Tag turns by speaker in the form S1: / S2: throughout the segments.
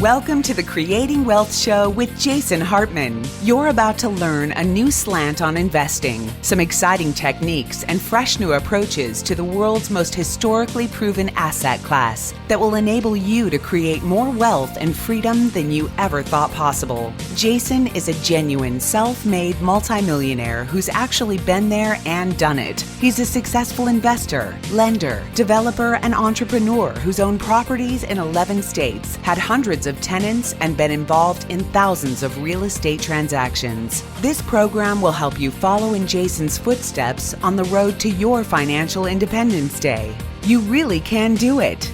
S1: Welcome to the Creating Wealth Show with Jason Hartman. You're about to learn a new slant on investing, some exciting techniques, and fresh new approaches to the world's most historically proven asset class that will enable you to create more wealth and freedom than you ever thought possible. Jason is a genuine self-made multimillionaire who's actually been there and done it. He's a successful investor, lender, developer, and entrepreneur who's owned properties in 11 states, had hundreds of tenants, and been involved in thousands of real estate transactions. This program will help you follow in Jason's footsteps on the road to your financial independence day. You really can do it.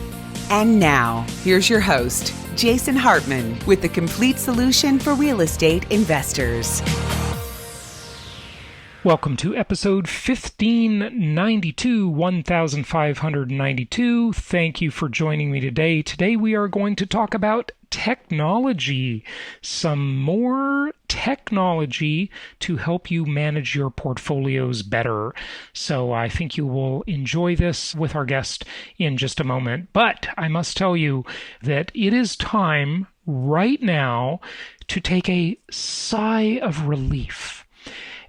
S1: And now, here's your host, Jason Hartman, with the complete solution for real estate investors.
S2: Welcome to episode 1592. Thank you for joining me today. Today we are going to talk about technology, some more technology to help you manage your portfolios better. So I think you will enjoy this with our guest in just a moment. But I must tell you that it is time right now to take a sigh of relief.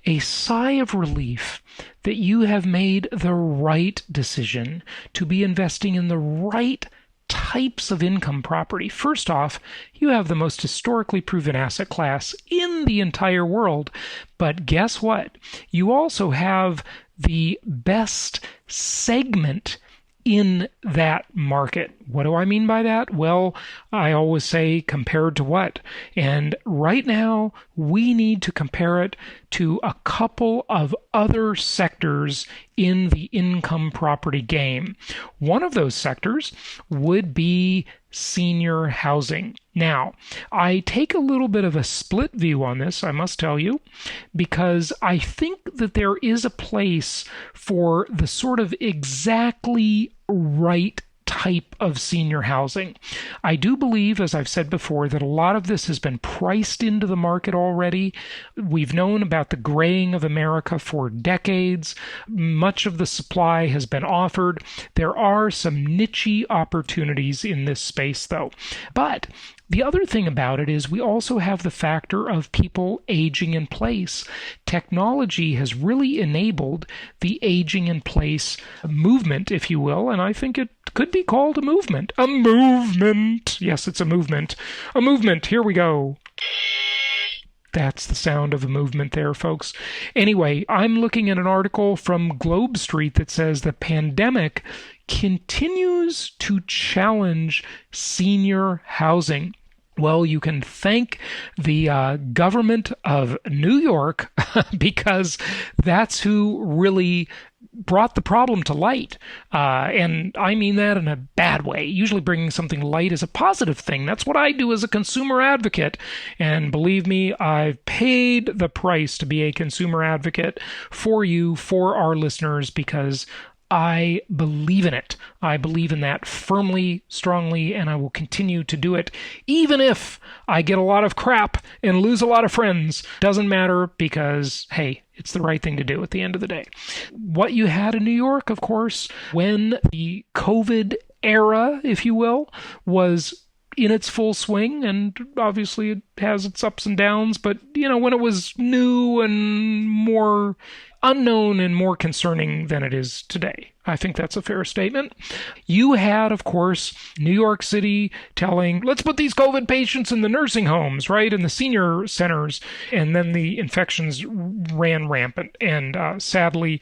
S2: A sigh of relief that you have made the right decision to be investing in the right types of income property. First off, you have the most historically proven asset class in the entire world. But guess what? You also have the best segment in that market. What do I mean by that? Well, I always say compared to what? And right now, we need to compare it to a couple of other sectors in the income property game. One of those sectors would be senior housing. Now, I take a little bit of a split view on this, I must tell you, because I think that there is a place for the sort of exactly right type of senior housing. I do believe, as I've said before, that a lot of this has been priced into the market already. We've known about the graying of America for decades. Much of the supply has been offered. There are some niche opportunities in this space, though. But the other thing about it is we also have the factor of people aging in place. Technology has really enabled the aging in place movement, if you will, and I think it could be called a movement. A movement! Yes, it's a movement. A movement! Here we go. That's the sound of a movement there, folks. Anyway, I'm looking at an article from Globe Street that says the pandemic continues to challenge senior housing. Well, you can thank the government of New York because that's who really brought the problem to light. And I mean that in a bad way. Usually bringing something to light is a positive thing. That's what I do as a consumer advocate. And believe me, I've paid the price to be a consumer advocate for you, for our listeners, because I believe in it. I believe in that firmly, strongly, and I will continue to do it, even if I get a lot of crap and lose a lot of friends. Doesn't matter because, hey, it's the right thing to do at the end of the day. What you had in New York, of course, when the COVID era, if you will, was in its full swing, and obviously it has its ups and downs, but, you know, when it was new and more unknown and more concerning than it is today. I think that's a fair statement. You had, of course, New York City telling, let's put these COVID patients in the nursing homes, right, in the senior centers, and then the infections ran rampant. And sadly,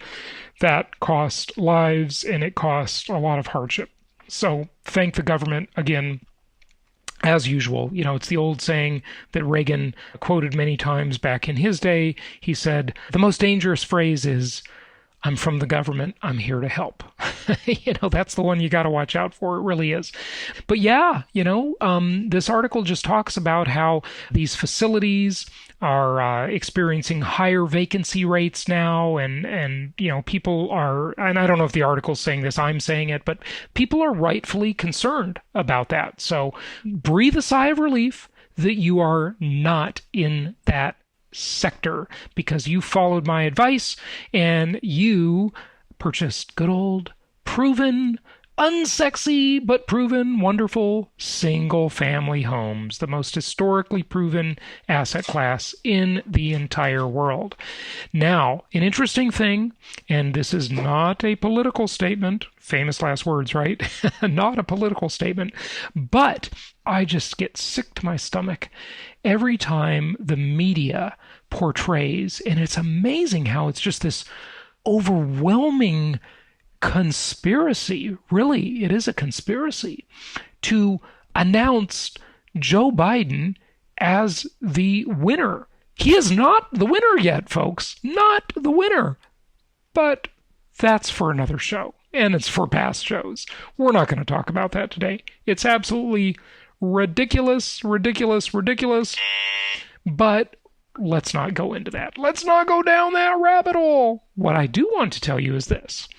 S2: that cost lives and it cost a lot of hardship. So thank the government again. As usual, you know, it's the old saying that Reagan quoted many times back in his day. He said, the most dangerous phrase is, I'm from the government, I'm here to help. You know, that's the one you got to watch out for. It really is. But yeah, you know, this article just talks about how these facilities are experiencing higher vacancy rates now, and you know, people are, and I don't know if the article's saying this, I'm saying it, but people are rightfully concerned about that. So breathe a sigh of relief that you are not in that sector, because you followed my advice and you purchased good old proven unsexy but proven wonderful single-family homes, the most historically proven asset class in the entire world. Now, an interesting thing, and this is not a political statement, famous last words, right? Not a political statement, but I just get sick to my stomach every time the media portrays, and it's amazing how it's just this overwhelming conspiracy, really, it is a conspiracy, to announce Joe Biden as the winner. He is not the winner yet, folks. Not the winner. But that's for another show, and it's for past shows. We're not going to talk about that today. It's absolutely ridiculous, but let's not go into that. Let's not go down that rabbit hole. What I do want to tell you is this.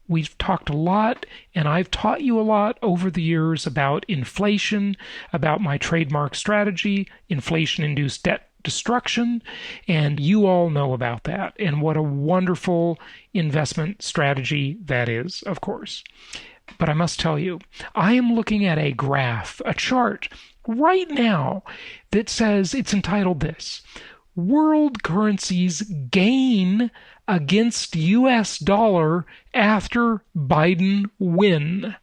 S2: We've talked a lot, and I've taught you a lot over the years about inflation, about my trademark strategy, inflation-induced debt destruction, and you all know about that, and what a wonderful investment strategy that is, of course. But I must tell you, I am looking at a graph, a chart, right now that says, it's entitled this, World Currencies Gain Against U.S. Dollar After Biden Win.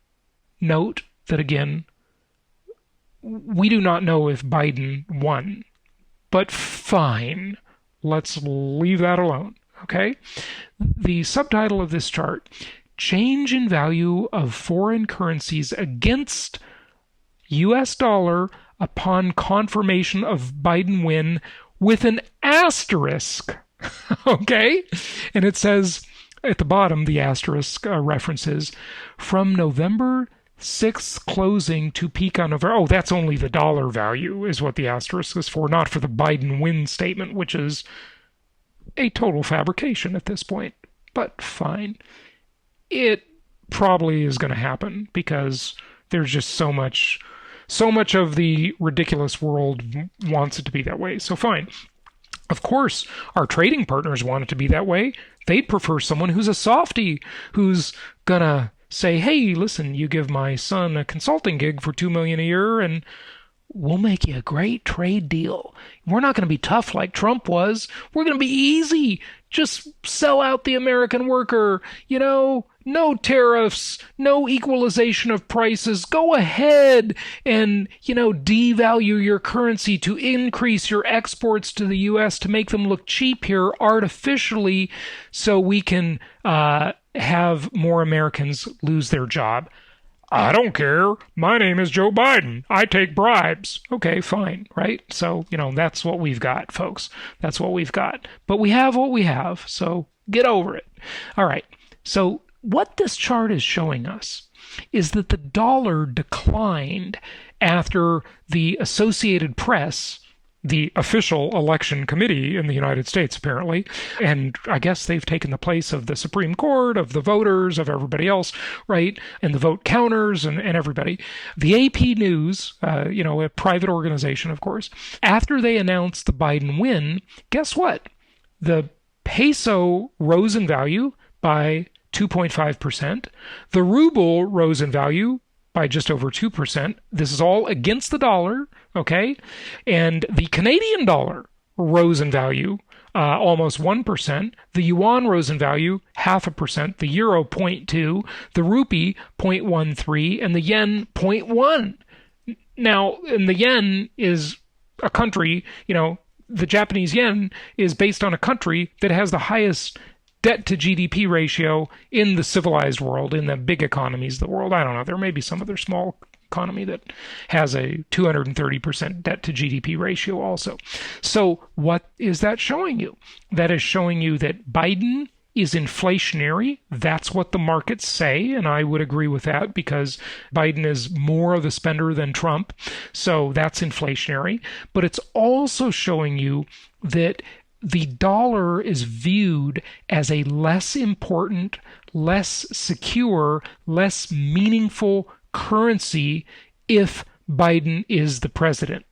S2: Note that, again, we do not know if Biden won. But fine, let's leave that alone, okay? The subtitle of this chart, Change in Value of Foreign Currencies Against U.S. Dollar Upon Confirmation of Biden Win with an asterisk, okay? And it says at the bottom, the asterisk references from November 6th closing to peak on November. Oh, that's only the dollar value is what the asterisk is for, not for the Biden win statement, which is a total fabrication at this point. But fine. It probably is going to happen because there's just so much of the ridiculous world wants it to be that way. So fine. Of course, our trading partners want it to be that way. They'd prefer someone who's a softie, who's gonna say, hey, listen, you give my son a consulting gig for $2 million a year and we'll make you a great trade deal. We're not going to be tough like Trump was. We're going to be easy. Just sell out the American worker. You know, no tariffs, no equalization of prices. Go ahead and, devalue your currency to increase your exports to the U.S. to make them look cheap here artificially so we can have more Americans lose their job. I don't care. My name is Joe Biden. I take bribes. Okay, fine, right? So, that's what we've got, folks. That's what we've got. But we have what we have, so get over it. All right, so what this chart is showing us is that the dollar declined after the Associated Press, the official election committee in the United States, apparently, and I guess they've taken the place of the Supreme Court, of the voters, of everybody else, right, and the vote counters and everybody. The AP News, a private organization, of course, after they announced the Biden win, guess what? The peso rose in value by 2.5%. The ruble rose in value by just over 2%. This is all against the dollar, okay? And the Canadian dollar rose in value almost 1%. The yuan rose in value 0.5%. The euro 0.2%. The rupee 0.13%. And the yen 0.1%. Now, and the yen is a country, the Japanese yen is based on a country that has the highest debt to GDP ratio in the civilized world, in the big economies of the world. I don't know. There may be some other small economy that has a 230% debt to GDP ratio also. So what is that showing you? That is showing you that Biden is inflationary. That's what the markets say, and I would agree with that because Biden is more of a spender than Trump. So that's inflationary. But it's also showing you that the dollar is viewed as a less important, less secure, less meaningful currency if Biden is the president.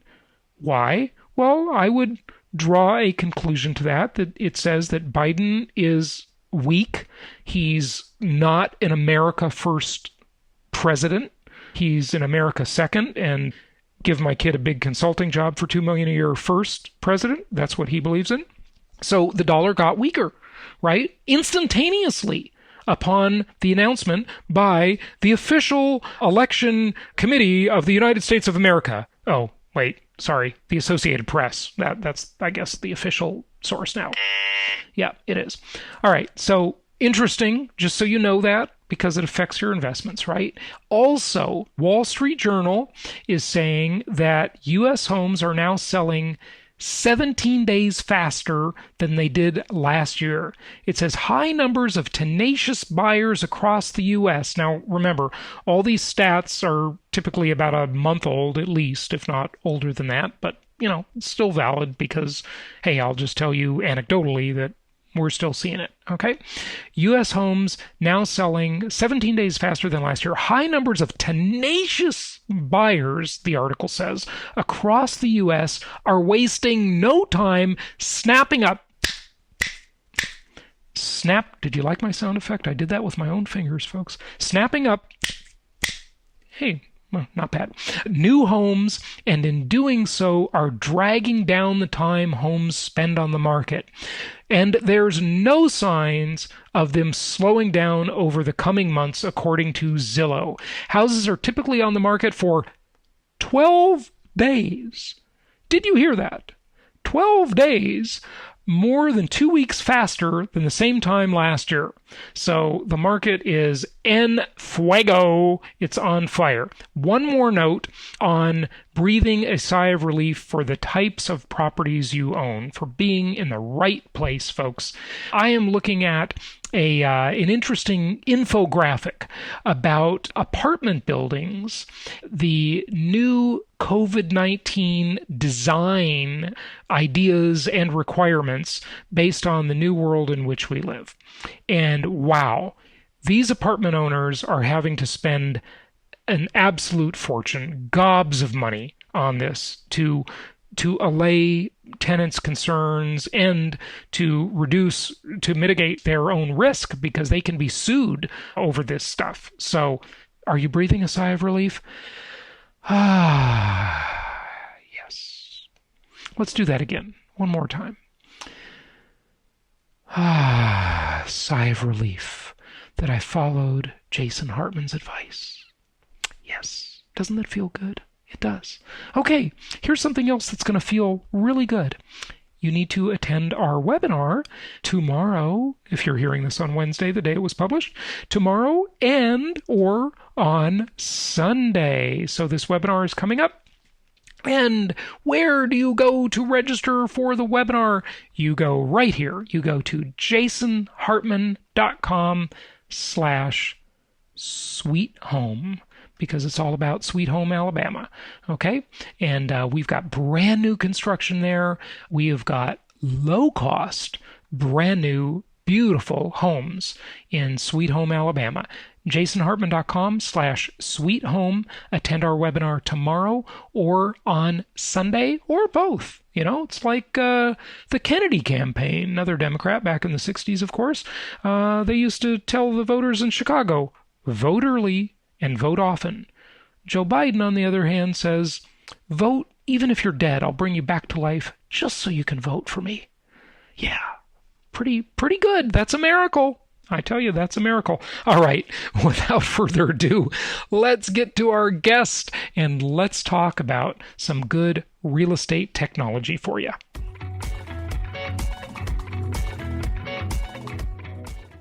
S2: Why? Well, I would draw a conclusion to that it says that Biden is weak. He's not an America first president. He's in America second, and give my kid a big consulting job for $2 million a year first president. That's what he believes in. So the dollar got weaker, right? Instantaneously upon the announcement by the official election committee of the United States of America. Oh, wait, sorry, the Associated Press. That's, I guess, the official source now. Yeah, it is. All right, so interesting, just so you know that, because it affects your investments, right? Also, Wall Street Journal is saying that U.S. homes are now selling 17 days faster than they did last year. It says high numbers of tenacious buyers across the U.S. Now, remember, all these stats are typically about a month old at least, if not older than that. But, it's still valid because, hey, I'll just tell you anecdotally that we're still seeing it, okay? U.S. homes now selling 17 days faster than last year. High numbers of tenacious buyers, the article says, across the U.S. are wasting no time snapping up. Snap. Did you like my sound effect? I did that with my own fingers, folks. Snapping up. Hey. Well, not bad. New homes, and in doing so are dragging down the time homes spend on the market. And there's no signs of them slowing down over the coming months, according to Zillow. Houses are typically on the market for 12 days. Did you hear that? 12 days. More than 2 weeks faster than the same time last year. So the market is en fuego. It's on fire. One more note on breathing a sigh of relief for the types of properties you own, for being in the right place, folks. I am looking at an interesting infographic about apartment buildings, the new COVID-19 design ideas and requirements based on the new world in which we live. And wow, these apartment owners are having to spend an absolute fortune, gobs of money on this to allay tenants' concerns and to mitigate their own risk, because they can be sued over this stuff. So are you breathing a sigh of relief? Ah, yes. Let's do that again. One more time. Ah, sigh of relief that I followed Jason Hartman's advice. Yes. Doesn't that feel good? It does. Okay, here's something else that's going to feel really good. You need to attend our webinar tomorrow, if you're hearing this on Wednesday, the day it was published, tomorrow or on Sunday. So this webinar is coming up. And where do you go to register for the webinar? You go right here. You go to jasonhartman.com/sweethome. Because it's all about Sweet Home, Alabama, okay? And we've got brand new construction there. We have got low-cost, brand new, beautiful homes in Sweet Home, Alabama. jasonhartman.com/sweethome. Attend our webinar tomorrow or on Sunday or both. It's like the Kennedy campaign, another Democrat back in the 60s, of course. They used to tell the voters in Chicago, vote early and vote often. Joe Biden, on the other hand, says, vote even if you're dead. I'll bring you back to life just so you can vote for me. Yeah, pretty good. That's a miracle. I tell you, that's a miracle. All right, without further ado, let's get to our guest and let's talk about some good real estate technology for you.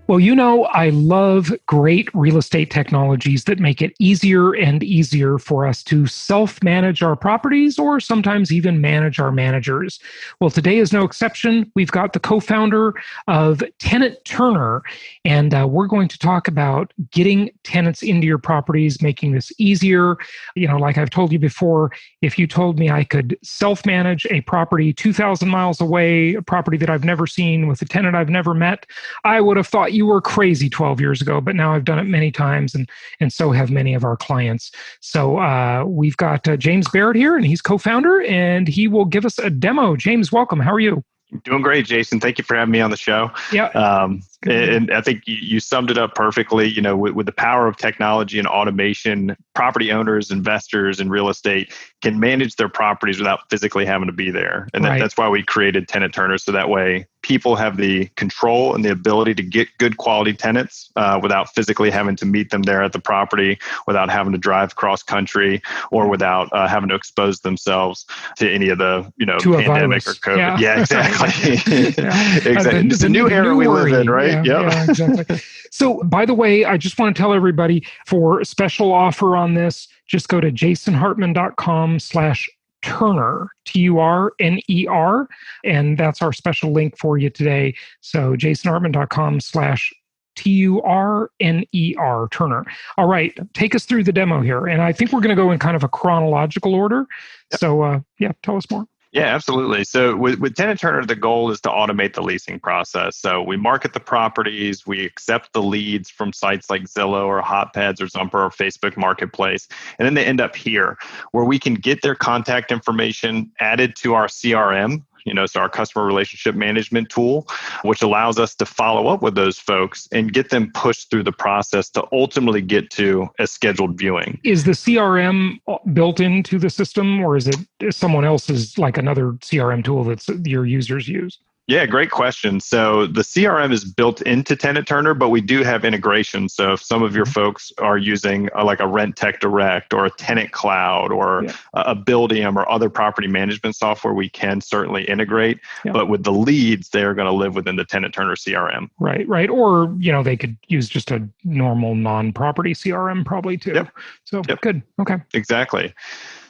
S2: Well, I love great real estate technologies that make it easier and easier for us to self-manage our properties or sometimes even manage our managers. Well, today is no exception. We've got the co-founder of Tenant Turner, and we're going to talk about getting tenants into your properties, making this easier. Like I've told you before, if you told me I could self-manage a property 2,000 miles away, a property that I've never seen with a tenant I've never met, I would have thought you were crazy 12 years ago, but now I've done it many times, and so have many of our clients. So we've got James Barrett here, and he's co-founder, and he will give us a demo. James, welcome. How are you?
S3: Doing great, Jason. Thank you for having me on the show.
S2: Yeah.
S3: And I think you summed it up perfectly. With the power of technology and automation, property owners, investors in real estate can manage their properties without physically having to be there. And that's why we created Tenant Turner. So that way people have the control and the ability to get good quality tenants without physically having to meet them there at the property, without having to drive cross country, or without having to expose themselves to any of the pandemic or COVID. Yeah, exactly. Exactly. It's a new era we live in, right?
S2: Yeah, exactly. So, by the way, I just want to tell everybody, for a special offer on this, just go to jasonhartman.com/Turner, Turner, and that's our special link for you today. So jasonhartman.com/Turner, Turner. All right, take us through the demo here. And I think we're going to go in kind of a chronological order. Yep. So tell us more.
S3: Yeah, absolutely. So with Tenant Turner, the goal is to automate the leasing process. So we market the properties, we accept the leads from sites like Zillow or Hotpads or Zumper or Facebook Marketplace, and then they end up here where we can get their contact information added to our CRM. So our customer relationship management tool, which allows us to follow up with those folks and get them pushed through the process to ultimately get to a scheduled viewing.
S2: Is the CRM built into the system, or is it someone else's, like another CRM tool that your users use?
S3: Yeah, great question. So the CRM is built into Tenant Turner, but we do have integration. So if some of your folks are using like a Rent Tech Direct or a Tenant Cloud or a Buildium or other property management software, we can certainly integrate. Yeah. But with the leads, they're going to live within the Tenant Turner CRM.
S2: Right. Or, they could use just a normal non-property CRM probably too.
S3: Yep.
S2: So good. Okay.
S3: Exactly.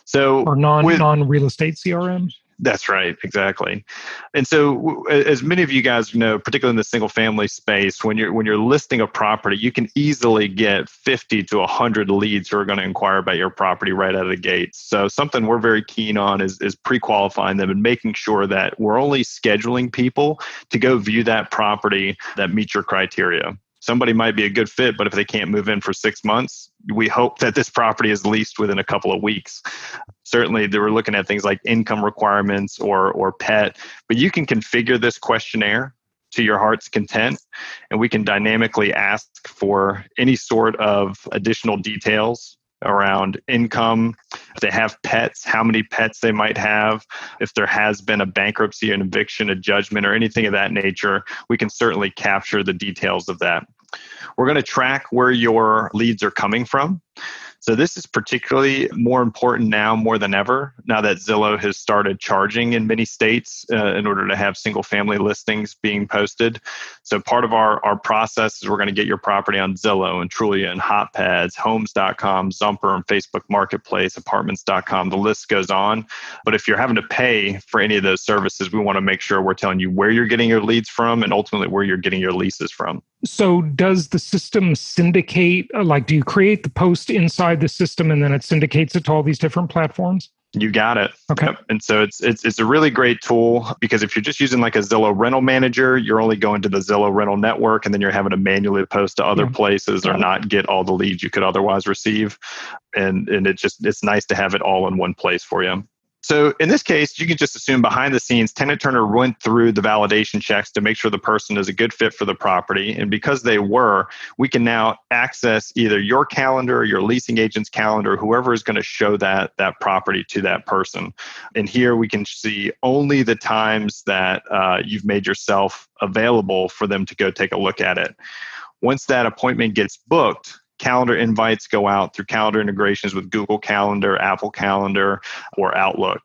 S3: So
S2: or non-real estate CRM.
S3: That's right. Exactly. And so as many of you guys know, particularly in the single family space, when you're listing a property, you can easily get 50 to 100 leads who are going to inquire about your property right out of the gate. So something we're very keen on is pre-qualifying them and making sure that we're only scheduling people to go view that property that meet your criteria. Somebody might be a good fit, but if they can't move in for 6 months, we hope that this property is leased within a couple of weeks. Certainly, they were looking at things like income requirements or pet, but you can configure this questionnaire to your heart's content, and we can dynamically ask for any sort of additional details around income, if they have pets, how many pets they might have, if there has been a bankruptcy, an eviction, a judgment, or anything of that nature. We can certainly capture the details of that. We're going to track where your leads are coming from. So this is particularly more important now more than ever, now that Zillow has started charging in many states in order to have single family listings being posted. So part of our process is we're going to get your property on Zillow and Trulia and Hotpads, Homes.com, Zumper and Facebook Marketplace, Apartments.com, the list goes on. But if you're having to pay for any of those services, we want to make sure we're telling you where you're getting your leads from and ultimately where you're getting your leases from.
S2: So does the system syndicate, do you create the post inside the system and then it syndicates it to all these different platforms?
S3: You got it.
S2: Okay.
S3: Yep. And so it's a really great tool because if you're just using like a Zillow rental manager, you're only going to the Zillow rental network and then you're having to manually post to other places or not get all the leads you could otherwise receive. And it's nice to have it all in one place for you. So in this case, you can just assume behind the scenes, Tenant Turner went through the validation checks to make sure the person is a good fit for the property. And because they were, we can now access either your calendar or your leasing agent's calendar, whoever is going to show that property to that person. And here we can see only the times that you've made yourself available for them to go take a look at it. Once that appointment gets booked, calendar invites go out through calendar integrations with Google Calendar, Apple Calendar, or Outlook.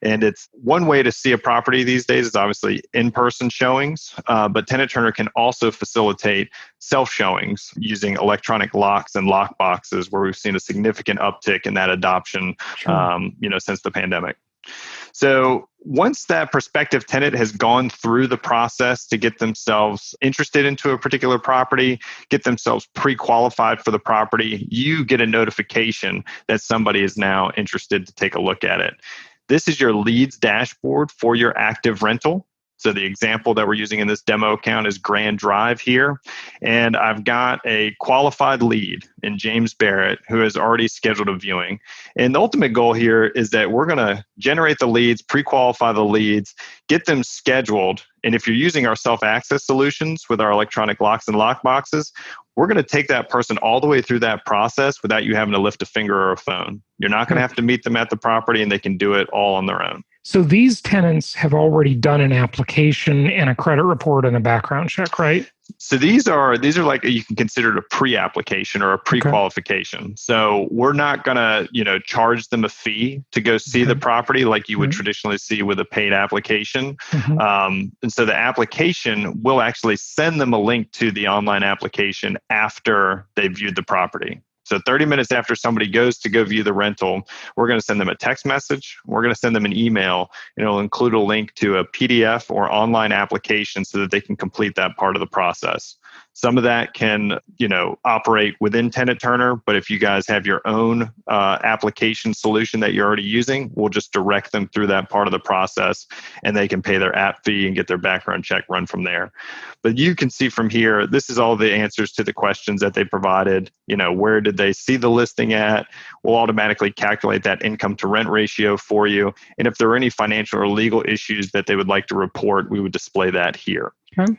S3: And it's one way to see a property these days is obviously in-person showings, but Tenant Turner can also facilitate self-showings using electronic locks and lockboxes, where we've seen a significant uptick in that adoption, since the pandemic. So once that prospective tenant has gone through the process to get themselves interested into a particular property, get themselves pre-qualified for the property, you get a notification that somebody is now interested to take a look at it. This is your leads dashboard for your active rental. So the example that we're using in this demo account is Grand Drive here. And I've got a qualified lead in James Barrett who has already scheduled a viewing. And the ultimate goal here is that we're going to generate the leads, pre-qualify the leads, get them scheduled. And if you're using our self-access solutions with our electronic locks and lockboxes, we're going to take that person all the way through that process without you having to lift a finger or a phone. You're not going to have to meet them at the property, and they can do it all on their own.
S2: So these tenants have already done an application and a credit report and a background check, right?
S3: So these are like, you can consider it a pre-application or a pre-qualification. Okay. So we're not going to, charge them a fee to go see the property like you would traditionally see with a paid application. And so the application will actually send them a link to the online application after they viewed the property. So 30 minutes after somebody goes to go view the rental, we're going to send them a text message. We're going to send them an email, and it'll include a link to a PDF or online application so that they can complete that part of the process. Some of that can, operate within Tenant Turner, but if you guys have your own application solution that you're already using, we'll just direct them through that part of the process, and they can pay their app fee and get their background check run from there. But you can see from here, this is all the answers to the questions that they provided. Where did they see the listing at? We'll automatically calculate that income to rent ratio for you. And if there are any financial or legal issues that they would like to report, we would display that here.
S2: Okay.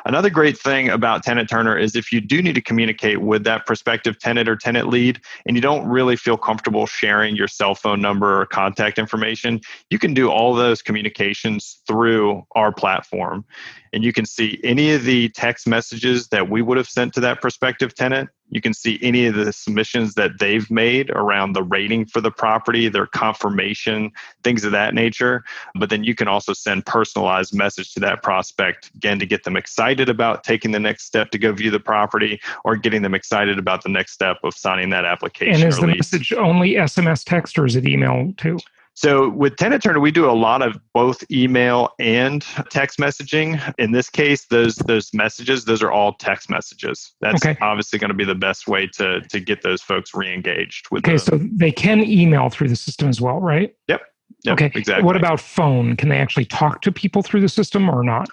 S3: Another great thing about Tenant Turner is if you do need to communicate with that prospective tenant or tenant lead, and you don't really feel comfortable sharing your cell phone number or contact information, you can do all those communications through our platform. And you can see any of the text messages that we would have sent to that prospective tenant. You can see any of the submissions that they've made around the rating for the property, their confirmation, things of that nature. But then you can also send personalized message to that prospect, again, to get them excited about taking the next step to go view the property, or getting them excited about the next step of signing that application.
S2: And is the message only SMS text, or is it email too?
S3: So with Tenant Turner, we do a lot of both email and text messaging. In this case, those messages, those are all text messages. That's obviously going to be the best way to get those folks re-engaged with.
S2: So they can email through the system as well, right?
S3: Yep,
S2: okay,
S3: exactly.
S2: What about phone? Can they actually talk to people through the system or not?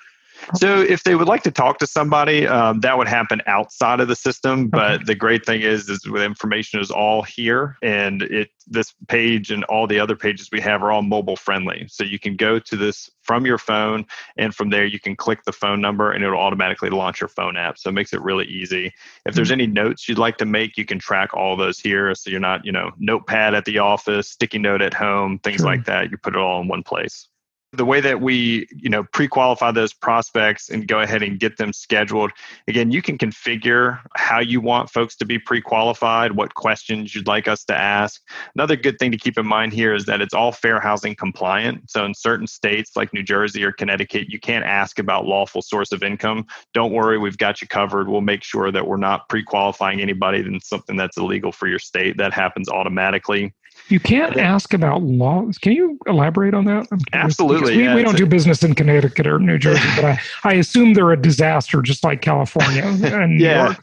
S3: So if they would like to talk to somebody, that would happen outside of the system. But the great thing is the information is all here, and this page and all the other pages we have are all mobile friendly. So you can go to this from your phone, and from there you can click the phone number and it'll automatically launch your phone app. So it makes it really easy. If there's any notes you'd like to make, you can track all those here. So you're not, notepad at the office, sticky note at home, things like that. You put it all in one place. The way that we, pre-qualify those prospects and go ahead and get them scheduled, again, you can configure how you want folks to be pre-qualified, what questions you'd like us to ask. Another good thing to keep in mind here is that it's all fair housing compliant. So in certain states like New Jersey or Connecticut, you can't ask about lawful source of income. Don't worry, we've got you covered. We'll make sure that we're not pre-qualifying anybody in something that's illegal for your state. That happens automatically.
S2: You can't ask about laws. Can you elaborate on that?
S3: Absolutely.
S2: We don't do business in Connecticut or New Jersey, but I assume they're a disaster, just like California and New York.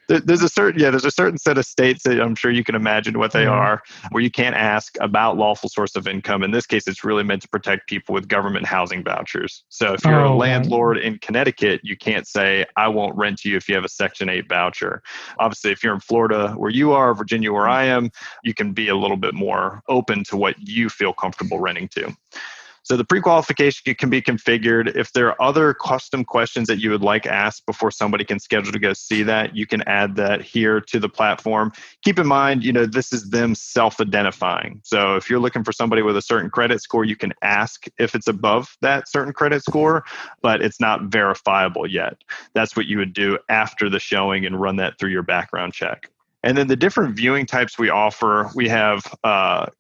S3: There's a certain set of states that I'm sure you can imagine what they are, where you can't ask about lawful source of income. In this case, it's really meant to protect people with government housing vouchers. So if you're a landlord in Connecticut, you can't say, I won't rent to you if you have a Section 8 voucher. Obviously, if you're in Florida where you are, Virginia where I am, you can be a little bit more open to what you feel comfortable renting to. So the pre-qualification can be configured. If there are other custom questions that you would like asked before somebody can schedule to go see that, you can add that here to the platform. Keep in mind, this is them self-identifying. So if you're looking for somebody with a certain credit score, you can ask if it's above that certain credit score, but it's not verifiable yet. That's what you would do after the showing and run that through your background check. And then the different viewing types we offer, we have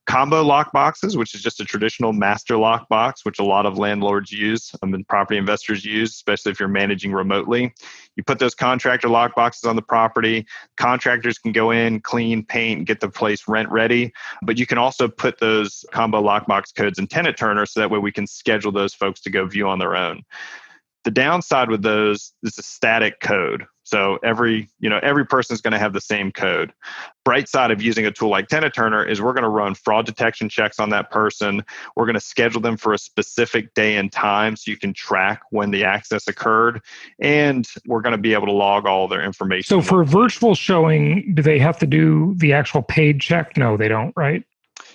S3: combo lock boxes, which is just a traditional master lock box, which a lot of landlords use and property investors use, especially if you're managing remotely. You put those contractor lock boxes on the property. Contractors can go in, clean, paint, and get the place rent ready. But you can also put those combo lockbox codes in Tenant Turner so that way we can schedule those folks to go view on their own. The downside with those is a static code. So every person is going to have the same code. Bright side of using a tool like Tenant Turner is we're going to run fraud detection checks on that person. We're going to schedule them for a specific day and time so you can track when the access occurred. And we're going to be able to log all their information.
S2: So for a virtual showing, do they have to do the actual paid check? No, they don't, right?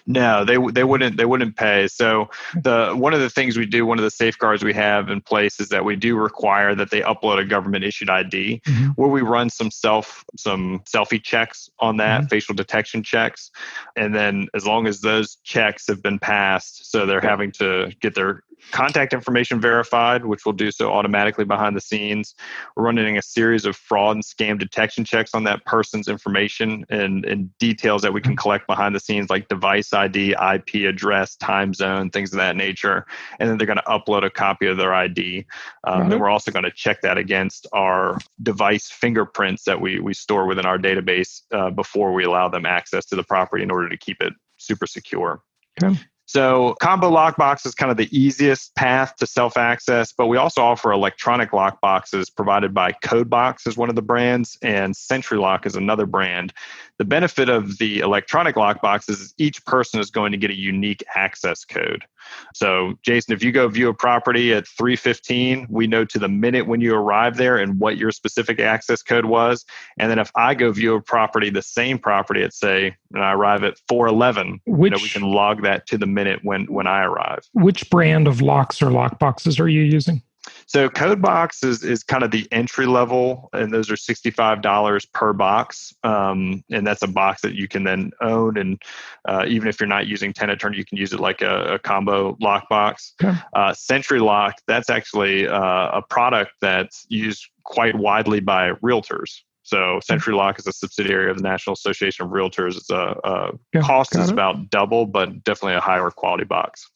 S3: No, they wouldn't pay. So one of the things we do, one of the safeguards we have in place is that we do require that they upload a government issued ID, where we run some selfie checks on that, facial detection checks, and then as long as those checks have been passed, so they're having to get their contact information verified, which will do so automatically behind the scenes. We're running a series of fraud and scam detection checks on that person's information and details that we can collect behind the scenes, like device ID, IP address, time zone, things of that nature. And then they're going to upload a copy of their ID. Then we're also going to check that against our device fingerprints that we store within our database before we allow them access to the property in order to keep it super secure.
S2: Okay.
S3: So combo lockbox is kind of the easiest path to self-access, but we also offer electronic lockboxes provided by CodeBox is one of the brands, and SentryLock is another brand. The benefit of the electronic lockboxes is each person is going to get a unique access code. So Jason, if you go view a property at 3:15, we know to the minute when you arrive there and what your specific access code was. And then if I go view a property, the same property at say, and I arrive at 4:11, we can log that to the minute when I arrive.
S2: Which brand of locks or lockboxes are you using?
S3: So CodeBox is kind of the entry level, and those are $65 per box. And that's a box that you can then own. And even if you're not using Tenant Turner, you can use it like a combo lockbox. Okay. SentryLock, that's actually a product that's used quite widely by realtors. So SentryLock is a subsidiary of the National Association of Realtors. It's cost is about double, but definitely a higher quality box.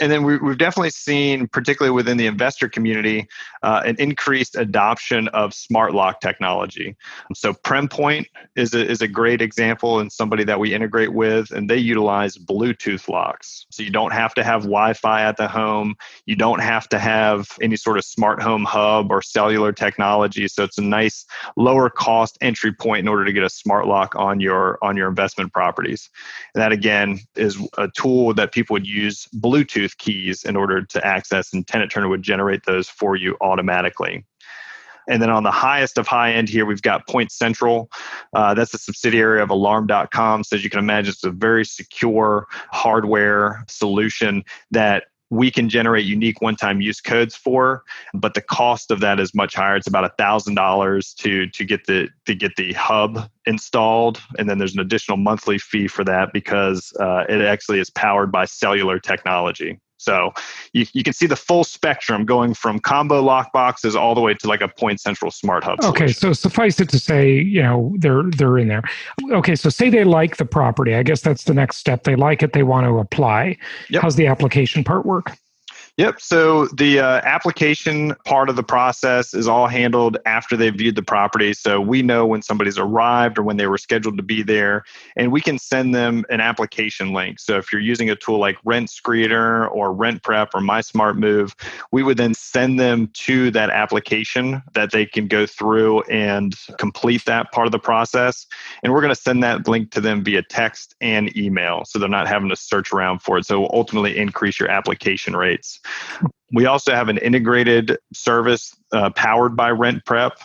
S3: And then we've definitely seen, particularly within the investor community, an increased adoption of smart lock technology. So PremPoint is a great example and somebody that we integrate with, and they utilize Bluetooth locks. So you don't have to have Wi-Fi at the home. You don't have to have any sort of smart home hub or cellular technology. So it's a nice lower cost entry point in order to get a smart lock on your investment properties. And that again is a tool that people would use Bluetooth keys in order to access, and Tenant Turner would generate those for you automatically. And then on the highest of high end here, we've got Point Central. That's a subsidiary of Alarm.com. So as you can imagine, it's a very secure hardware solution that we can generate unique one-time use codes for, but the cost of that is much higher. It's about $1,000 to get the hub installed, and then there's an additional monthly fee for that because it actually is powered by cellular technology. So you can see the full spectrum going from combo lockboxes all the way to like a Point Central smart hub solution.
S2: Okay, so suffice it to say, they're in there. Okay, so say they like the property. I guess that's the next step. They like it. They want to apply. Yep. How's the application part work?
S3: Yep. So the application part of the process is all handled after they've viewed the property. So we know when somebody's arrived or when they were scheduled to be there, and we can send them an application link. So if you're using a tool like Rent Screener or Rent Prep or My Smart Move, we would then send them to that application that they can go through and complete that part of the process. And we're going to send that link to them via text and email, so they're not having to search around for it. So we'll ultimately increase your application rates. We also have an integrated service powered by Rent Prep,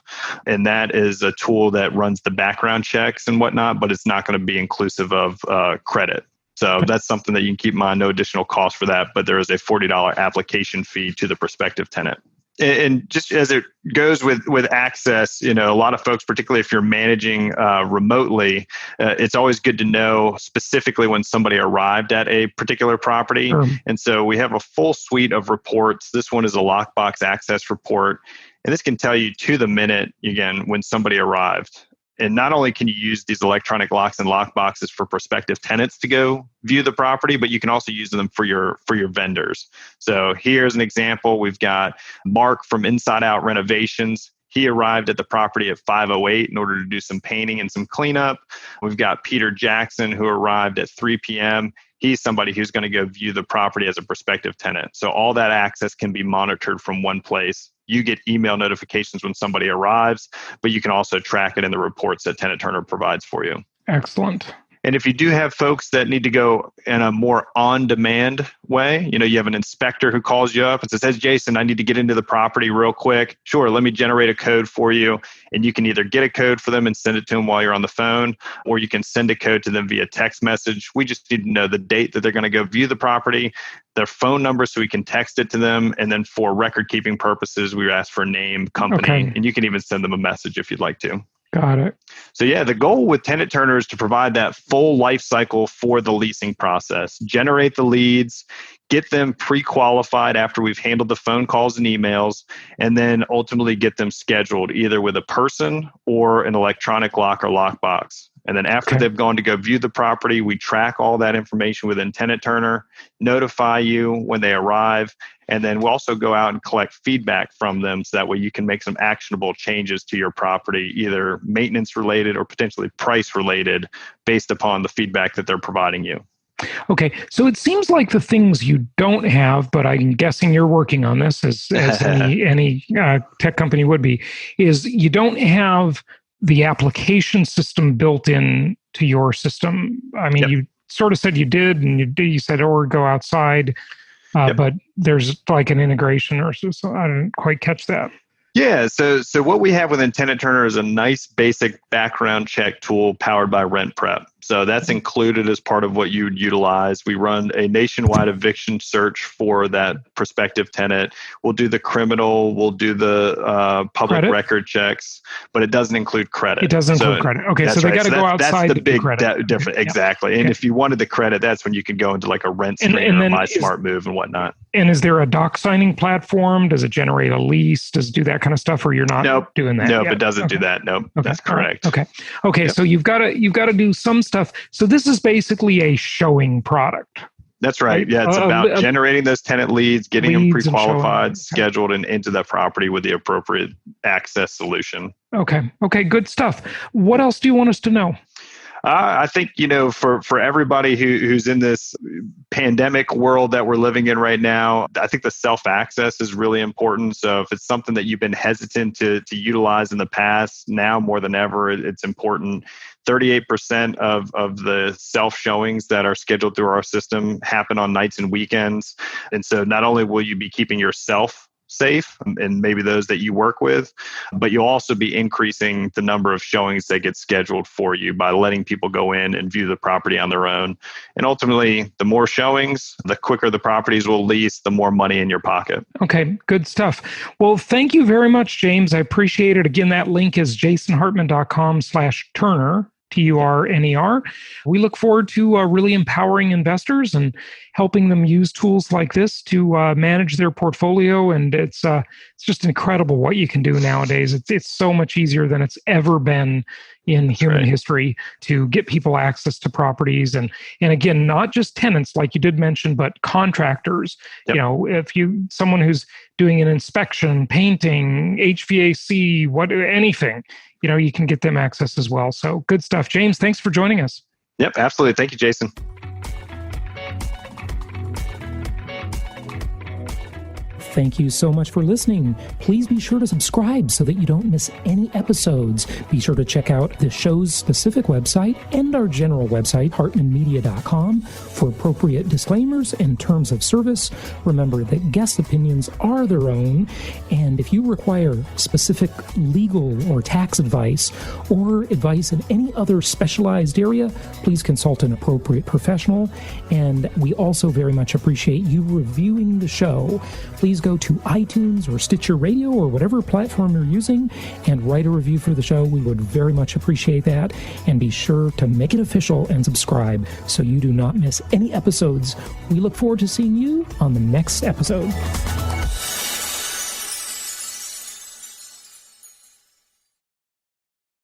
S3: and that is a tool that runs the background checks and whatnot, but it's not going to be inclusive of credit. So that's something that you can keep in mind, no additional cost for that, but there is a $40 application fee to the prospective tenant. And just as it goes with access, a lot of folks, particularly if you're managing remotely, it's always good to know specifically when somebody arrived at a particular property. Sure. And so we have a full suite of reports. This one is a lockbox access report. And this can tell you to the minute, again, when somebody arrived. And not only can you use these electronic locks and lockboxes for prospective tenants to go view the property, but you can also use them for your vendors. So here's an example. We've got Mark from Inside Out Renovations. He arrived at the property at 5:08 in order to do some painting and some cleanup. We've got Peter Jackson, who arrived at 3 p.m. He's somebody who's going to go view the property as a prospective tenant. So all that access can be monitored from one place. You get email notifications when somebody arrives, but you can also track it in the reports that Tenant Turner provides for you.
S2: Excellent.
S3: And if you do have folks that need to go in a more on-demand way, you have an inspector who calls you up and says, "Hey, Jason, I need to get into the property real quick." Sure, let me generate a code for you. And you can either get a code for them and send it to them while you're on the phone, or you can send a code to them via text message. We just need to know the date that they're going to go view the property, their phone number so we can text it to them. And then for record-keeping purposes, we ask for name, company, and you can even send them a message if you'd like to.
S2: Got it.
S3: So yeah, the goal with Tenant Turner is to provide that full life cycle for the leasing process. Generate the leads, get them pre-qualified after we've handled the phone calls and emails, and then ultimately get them scheduled either with a person or an electronic lock or lockbox. And then after they've gone to go view the property, we track all that information within Tenant Turner, notify you when they arrive, and then we'll also go out and collect feedback from them so that way you can make some actionable changes to your property, either maintenance related or potentially price related based upon the feedback that they're providing you.
S2: Okay, so it seems like the things you don't have, but I'm guessing you're working on this as any tech company would be, is you don't have the application system built in to your system. I mean, you sort of said you did, and you said, or go outside, but there's like an integration or so. I didn't quite catch that.
S3: Yeah, so what we have within Tenant Turner is a nice basic background check tool powered by Rent Prep. So that's included as part of what you'd utilize. We run a nationwide eviction search for that prospective tenant. We'll do the criminal, we'll do the public record checks, but it doesn't include credit.
S2: It doesn't include credit. Okay, so they got to go outside.
S3: That's the big
S2: credit.
S3: difference. Exactly. And if you wanted the credit, that's when you can go into like a rent screen or My Smart Move and whatnot.
S2: And is there a doc signing platform? Does it generate a lease? Does it do that kind of stuff, or you're not doing that?
S3: Nope, it doesn't do that. Nope, that's correct.
S2: Okay. So you've got to do some stuff. So this is basically a showing product.
S3: That's right. Yeah, it's about generating those tenant leads, getting them pre-qualified, scheduled, and into the property with the appropriate access solution.
S2: Okay, good stuff. What else do you want us to know?
S3: I think, for everybody who's in this pandemic world that we're living in right now, I think the self-access is really important. So if it's something that you've been hesitant to utilize in the past, now more than ever, it's important. 38% of the self-showings that are scheduled through our system happen on nights and weekends. And so not only will you be keeping yourself safe and maybe those that you work with, but you'll also be increasing the number of showings that get scheduled for you by letting people go in and view the property on their own. And ultimately, the more showings, the quicker the properties will lease, the more money in your pocket. Okay, good stuff. Well, thank you very much, James. I appreciate it. Again, that link is jasonhartman.com/Turner. Turner. We look forward to really empowering investors and helping them use tools like this to manage their portfolio. And it's just incredible what you can do nowadays. It's so much easier than it's ever been in human history to get people access to properties. And again, not just tenants, like you did mention, but contractors. Yep. If someone who's doing an inspection, painting, HVAC, anything, you can get them access as well. So good stuff. James, thanks for joining us. Yep, absolutely. Thank you, Jason. Thank you so much for listening. Please be sure to subscribe so that you don't miss any episodes. Be sure to check out the show's specific website and our general website, hartmanmedia.com, for appropriate disclaimers and terms of service. Remember that guest opinions are their own, and if you require specific legal or tax advice or advice in any other specialized area, please consult an appropriate professional. And we also very much appreciate you reviewing the show. Please go to iTunes or Stitcher Radio or whatever platform you're using and write a review for the show. We would very much appreciate that. And be sure to make it official and subscribe so you do not miss any episodes. We look forward to seeing you on the next episode.